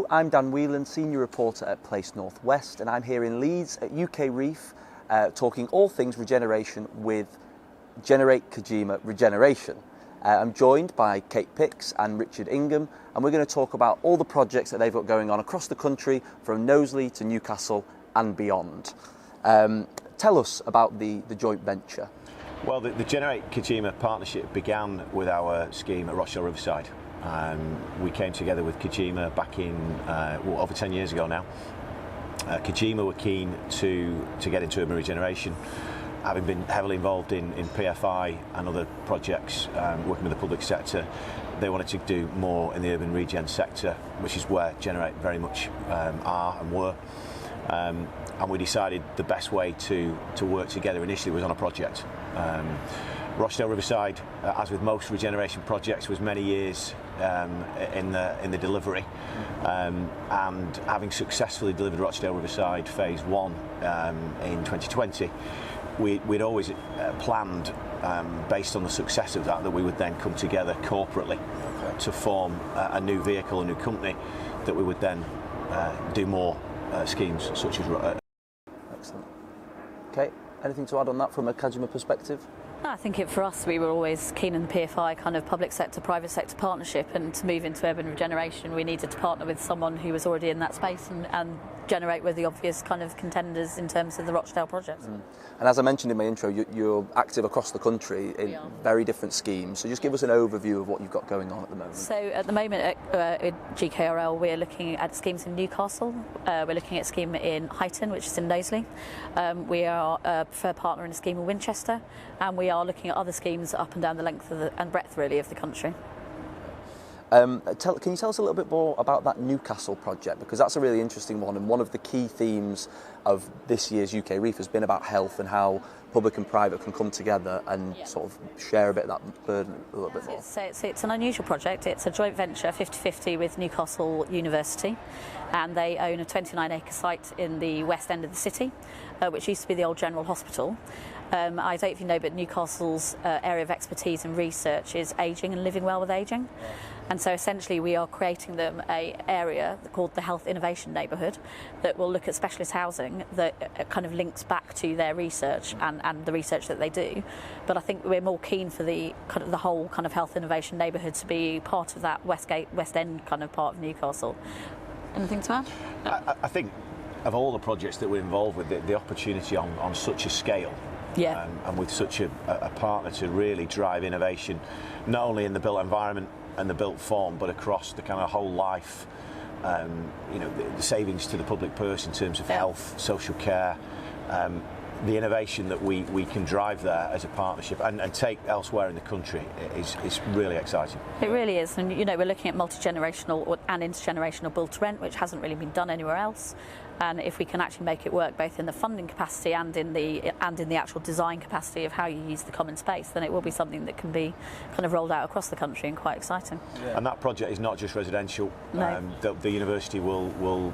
Hello, I'm Dan Whelan, Senior Reporter at Place Northwest, and I'm here in Leeds at UK Reef talking all things regeneration with Genr8 Kajima Regeneration. I'm joined by Kate Picks and Richard Ingham, and we're going to talk about all the projects that they've got going on across the country, from Knowsley to Newcastle and beyond. Tell us about the joint venture. Well, the Genr8 Kajima partnership began with our scheme at Rochdale Riverside. We came together with Kajima back in over 10 years ago now. Kajima were keen to get into urban regeneration, having been heavily involved in PFI and other projects, working with the public sector. They wanted to do more in the urban regen sector, which is where Genr8 very much are and were. And we decided the best way to work together initially was on a project. Rochdale Riverside, as with most regeneration projects, was many years in the delivery, and having successfully delivered Rochdale Riverside Phase 1 in 2020, we'd always planned, based on the success of that we would then come together corporately to form a new vehicle, a new company, that we would then do more schemes such as... Excellent. Okay, anything to add on that from a Kajima perspective? I think for us, we were always keen in the PFI kind of public sector, private sector partnership, and to move into urban regeneration, we needed to partner with someone who was already in that space, and Genr8 were the obvious kind of contenders in terms of the Rochdale project. And as I mentioned in my intro, you're active across the country in very different schemes, so just give us an overview of what you've got going on at the moment. So at the moment at GKRL, we're looking at schemes in Newcastle, we're looking at a scheme in Huyton, which is in Knowsley, we are a preferred partner in a scheme in Winchester, and we are looking at other schemes up and down the length and breadth really of the country. Can you tell us a little bit more about that Newcastle project, because that's a really interesting one, and one of the key themes of this year's UK Reef has been about health and how public and private can come together and sort of share a bit of that burden a little bit more. So it's an unusual project. It's a joint venture 50-50 with Newcastle University, and they own a 29-acre site in the west end of the city, which used to be the old General Hospital. I don't know if you know, but Newcastle's area of expertise and research is ageing and living well with ageing. And so essentially we are creating them an area called the Health Innovation Neighbourhood that will look at specialist housing that kind of links back to their research and the research that they do. But I think we're more keen for the whole kind of Health Innovation Neighbourhood to be part of that West End kind of part of Newcastle. Anything to add? I think of all the projects that we're involved with, the opportunity on such a scale, and with such a partner to really drive innovation, not only in the built environment and the built form, but across the kind of whole life, the savings to the public purse in terms of health, social care, the innovation that we can drive there as a partnership and take elsewhere in the country is really exciting. It really is, and we're looking at multi-generational and intergenerational build to rent, which hasn't really been done anywhere else. And if we can actually make it work both in the funding capacity and in the actual design capacity of how you use the common space, then it will be something that can be kind of rolled out across the country and quite exciting. And that project is not just residential. No. The university will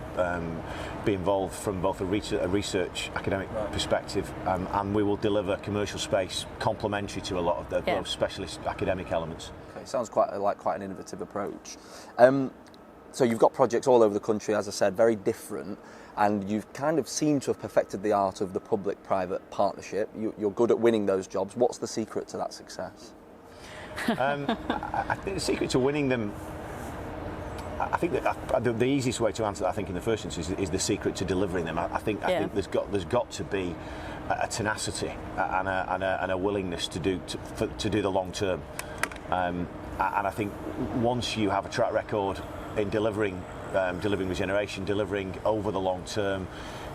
be involved from both a research academic perspective, and we will deliver commercial space complementary to a lot of those specialist academic elements. Okay, sounds quite an innovative approach. So you've got projects all over the country, as I said, very different, and you've kind of seemed to have perfected the art of the public-private partnership. You're good at winning those jobs. What's the secret to that success? I think the secret to winning them, I think that the easiest way to answer that, I think, in the first instance, is the secret to delivering them. I think there's got to be a tenacity and a willingness to do the long term. And I think once you have a track record in delivering regeneration, delivering over the long term,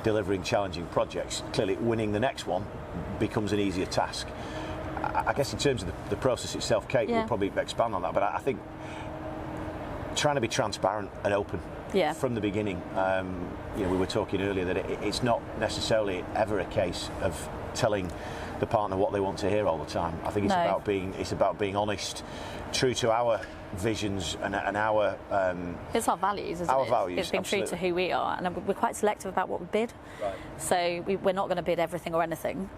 delivering challenging projects, clearly winning the next one becomes an easier task. I guess in terms of the process itself, Kate will probably expand on that, but I think trying to be transparent and open from the beginning. We were talking earlier that it's not necessarily ever a case of telling the partner what they want to hear all the time. I think it's about being honest, true to our visions and our it's our values, isn't our it? values. It's being true to who we are, and we're quite selective about what we bid. Right. So we're not going to bid everything or anything.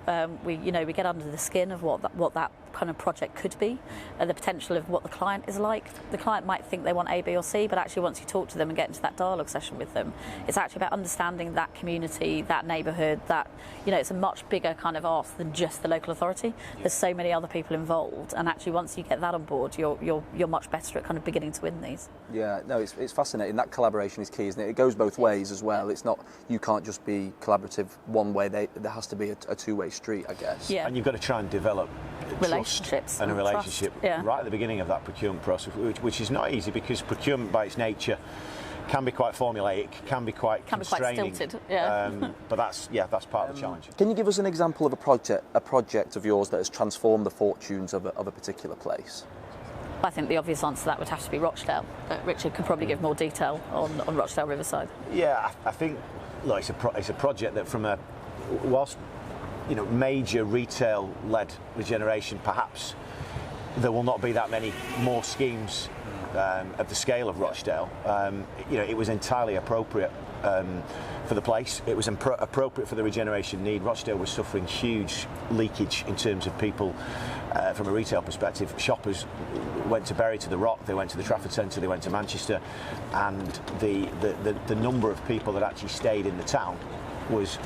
We get under the skin of what that kind of project could be, the potential of what the client is like. The client might think they want A, B, or C, but actually once you talk to them and get into that dialogue session with them, it's actually about understanding that community, that neighbourhood. That it's a much bigger kind of ask than just the local authority. There's so many other people involved, and actually once you get that on board, you're much better at kind of beginning to win these. Yeah, no, it's fascinating. That collaboration is key, isn't it? It goes both ways as well. It's not, you can't just be collaborative one way. There has to be a two-way street, I guess. Yeah. And you've got to try and develop relationships trust and a relationship right at the beginning of that procurement process, which is not easy, because procurement by its nature can be quite formulaic, can be quite constraining. Quite stilted. Yeah. But that's part of the challenge. Can you give us an example of a project of yours that has transformed the fortunes of a particular place? I think the obvious answer to that would have to be Rochdale, but Richard could probably give more detail on Rochdale Riverside. Yeah, I think it's a project that whilst major retail-led regeneration, perhaps there will not be that many more schemes of the scale of Rochdale. It was entirely appropriate for the place. It was appropriate for the regeneration need. Rochdale was suffering huge leakage in terms of people from a retail perspective. Shoppers went to Bury, to the Rock, they went to the Trafford Centre, they went to Manchester, and the number of people that actually stayed in the town was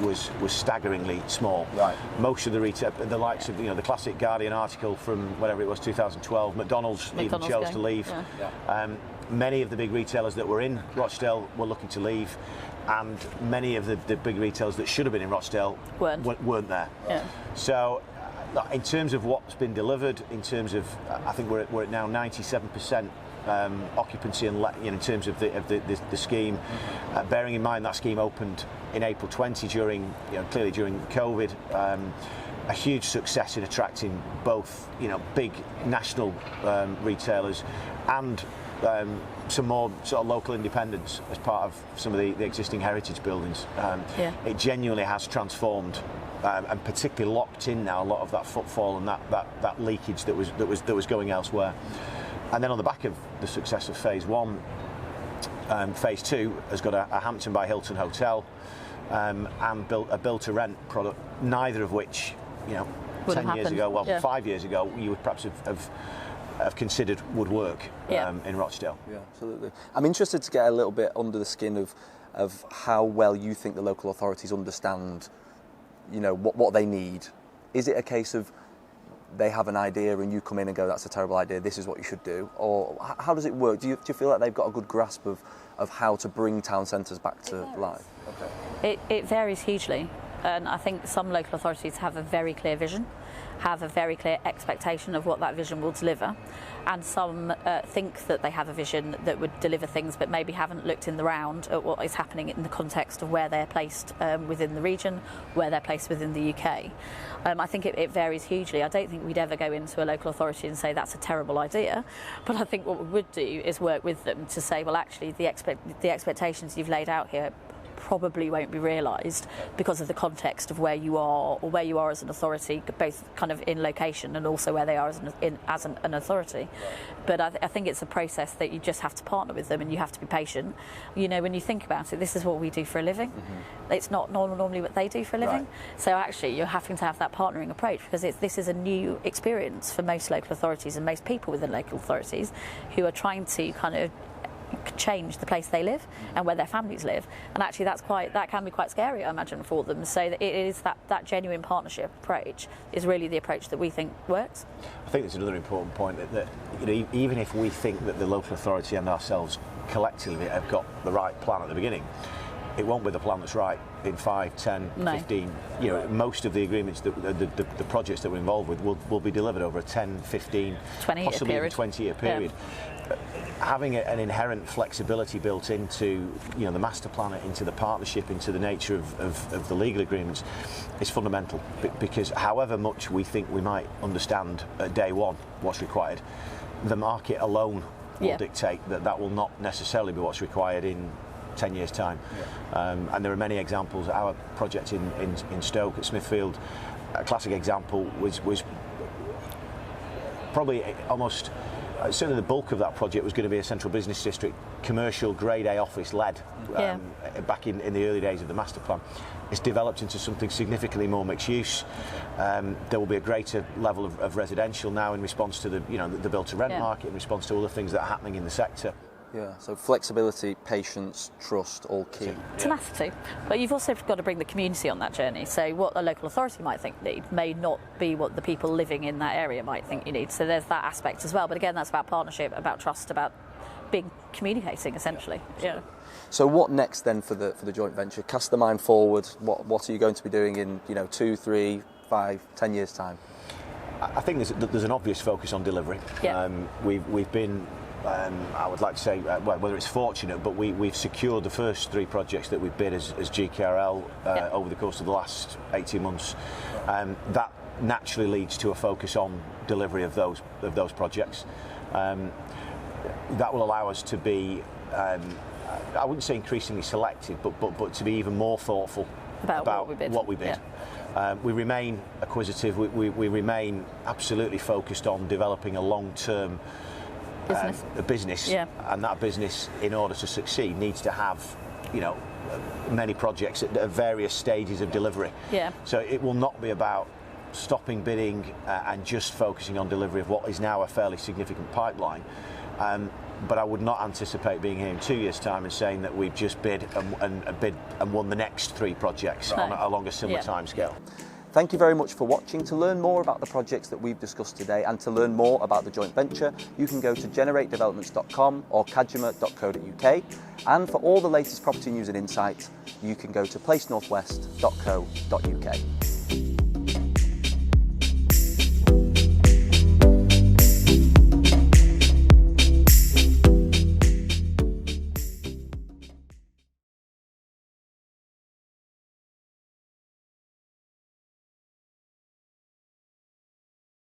staggeringly small. Right. Most of the retail, the likes of the classic Guardian article from whatever it was, 2012, McDonald's even chose to leave. Yeah. Many of the big retailers that were in Rochdale were looking to leave, and many of the big retailers that should have been in Rochdale weren't there. Yeah. So in terms of what's been delivered, in terms of, I think we're at now 97% occupancy in terms of the scheme. Bearing in mind that scheme opened in April 20 clearly during COVID. A huge success in attracting both big national retailers and some more sort of local independents as part of some of the existing heritage buildings. It genuinely has transformed. And particularly locked in now a lot of that footfall and that leakage that was going elsewhere. And then on the back of the success of Phase 1, Phase 2 has got a Hampton by Hilton hotel and built a build-to-rent product, neither of which 10 years ago, 5 years ago, you would perhaps have considered would work in Rochdale. Yeah, absolutely. I'm interested to get a little bit under the skin of how well you think the local authorities understand what they need. Is it a case of they have an idea and you come in and go, that's a terrible idea, this is what you should do? Or how does it work? Do you feel like they've got a good grasp of how to bring town centres back to life? Okay. It varies hugely, and I think some local authorities have a very clear vision, have a very clear expectation of what that vision will deliver, and some think that they have a vision that would deliver things but maybe haven't looked in the round at what is happening in the context of where they're placed within the region, where they're placed within the UK. I think it varies hugely. I don't think we'd ever go into a local authority and say that's a terrible idea, but I think what we would do is work with them to say, well, actually the expectations you've laid out here probably won't be realised because of the context of where you are, or where you are as an authority, both kind of in location and also where they are as an authority. But I think it's a process that you just have to partner with them, and you have to be patient. When you think about it, this is what we do for a living. Mm-hmm. It's not normally what they do for a living. Right. So actually you're having to have that partnering approach, because this is a new experience for most local authorities and most people within local authorities who are trying to kind of change the place they live and where their families live, and actually that can be quite scary, I imagine, for them. So that it is that genuine partnership approach is really the approach that we think works. I think there's another important point that even if we think that the local authority and ourselves collectively have got the right plan at the beginning, it won't be the plan that's right in 5, 10, 15. Most of the agreements, the projects that we're involved with will be delivered over a 10, 15, 20 possibly even 20-year period. Yeah. Having an inherent flexibility built into the master plan, into the partnership, into the nature of the legal agreements is fundamental, because however much we think we might understand at day one what's required, the market alone will dictate that will not necessarily be what's required in 10 years' time. And there are many examples. Our project in Stoke at Smithfield, a classic example, was probably almost certainly the bulk of that project was going to be a central business district, commercial grade A office led back in the early days of the master plan. It's developed into something significantly more mixed use. There will be a greater level of residential now in response to the build to rent market, in response to all the things that are happening in the sector. Yeah, so flexibility, patience, trust, all key. Tenacity. But you've also got to bring the community on that journey. So what a local authority might think need may not be what the people living in that area might think you need. So there's that aspect as well. But again, that's about partnership, about trust, about communicating essentially. Yeah. So what next then for the joint venture? Cast the mind forward. What are you going to be doing in 2, 3, 5, 10 years time? I think there's an obvious focus on delivery. Yeah. We've been. I would like to say, whether it's fortunate, but we've secured the first 3 projects that we've bid as GKRL over the course of the last 18 months. That naturally leads to a focus on delivery of those projects. That will allow us to be, I wouldn't say increasingly selective, but to be even more thoughtful about what we bid. Yeah. We remain acquisitive. We remain absolutely focused on developing a long-term business, and that business, in order to succeed, needs to have many projects at various stages of delivery. So it will not be about stopping bidding and just focusing on delivery of what is now a fairly significant pipeline. But I would not anticipate being here in 2 years' time and saying that we've just bid and won the next 3 projects along a similar timescale. Thank you very much for watching. To learn more about the projects that we've discussed today and to learn more about the joint venture, you can go to genr8developments.com or kajima.co.uk. And for all the latest property news and insights, you can go to placenorthwest.co.uk.